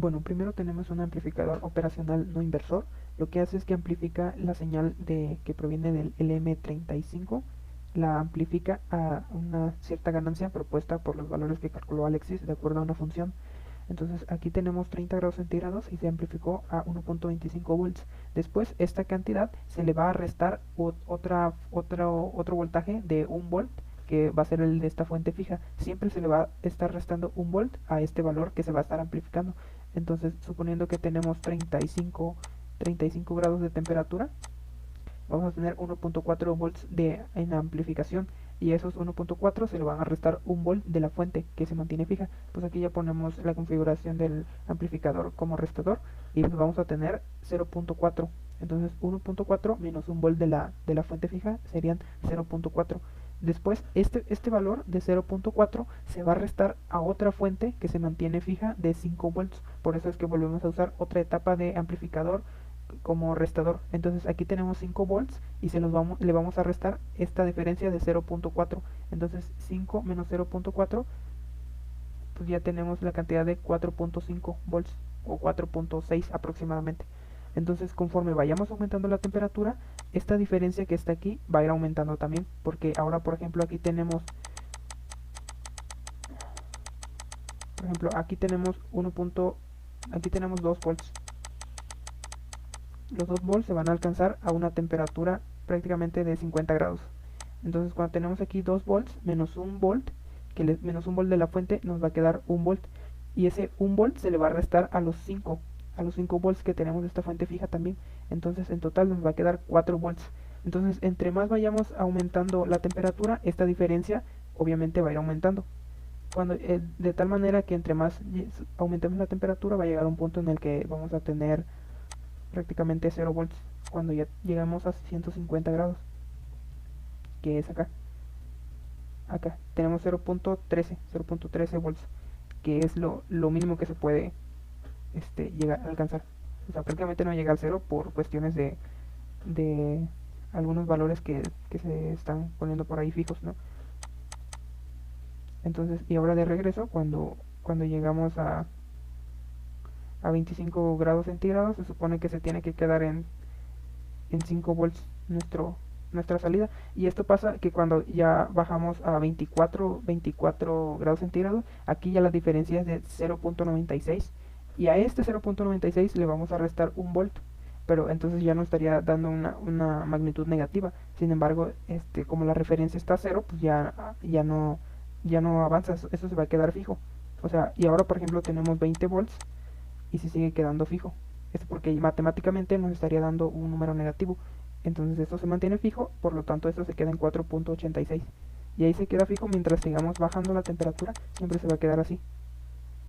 Bueno, primero tenemos un amplificador operacional no inversor. Lo que hace es que amplifica la señal que proviene del LM35, la amplifica a una cierta ganancia propuesta por los valores que calculó Alexis de acuerdo a una función. Entonces aquí tenemos 30 grados centígrados y se amplificó a 1.25 volts. Después esta cantidad se le va a restar otro voltaje de 1 volt, que va a ser el de esta fuente fija. Siempre se le va a estar restando 1 volt a este valor que se va a estar amplificando. Entonces, suponiendo que tenemos 35 grados de temperatura, vamos a tener 1.4 volts en amplificación, y esos 1.4 se le van a restar 1 volt de la fuente que se mantiene fija. Pues aquí ya ponemos la configuración del amplificador como restador y pues vamos a tener 0.4. Entonces 1.4 menos 1 volt de la fuente fija serían 0.4. Después este valor de 0.4 se va a restar a otra fuente que se mantiene fija de 5 volts. Por eso es que volvemos a usar otra etapa de amplificador como restador. Entonces aquí tenemos 5 volts y le vamos a restar esta diferencia de 0.4. Entonces 5 menos 0.4, pues ya tenemos la cantidad de 4.5 volts o 4.6 aproximadamente. Entonces conforme vayamos aumentando la temperatura, esta diferencia que está aquí va a ir aumentando también, porque ahora por ejemplo aquí tenemos aquí tenemos aquí tenemos 2 volts. Los 2 volts se van a alcanzar a una temperatura prácticamente de 50 grados. Entonces cuando tenemos aquí 2 volts menos 1 volt, menos 1 volt de la fuente, nos va a quedar 1 volt. Y ese 1 volt se le va a restar a los 5 volts que tenemos de esta fuente fija también. Entonces en total nos va a quedar 4 volts. Entonces entre más vayamos aumentando la temperatura, esta diferencia obviamente va a ir aumentando. De tal manera que entre más aumentemos la temperatura, va a llegar a un punto en el que vamos a tener prácticamente 0 volts cuando ya llegamos a 150 grados, que es acá tenemos 0.13 volts, que es lo mínimo que se puede llegar a alcanzar. O sea, prácticamente no llega al cero por cuestiones de algunos valores que se están poniendo por ahí fijos, ¿no? Entonces, y ahora de regreso, cuando llegamos a 25 grados centígrados, se supone que se tiene que quedar en 5 volts nuestra salida. Y esto pasa que cuando ya bajamos a 24 grados centígrados, aquí ya la diferencia es de 0.96, y a este 0.96 le vamos a restar 1 volt, pero entonces ya no estaría dando una magnitud negativa. Sin embargo, como la referencia está a 0, pues ya no avanza, eso se va a quedar fijo. O sea, y ahora por ejemplo tenemos 20 volts y se sigue quedando fijo. Es porque matemáticamente nos estaría dando un número negativo. Entonces esto se mantiene fijo, por lo tanto esto se queda en 4.86. Y ahí se queda fijo mientras sigamos bajando la temperatura, siempre se va a quedar así.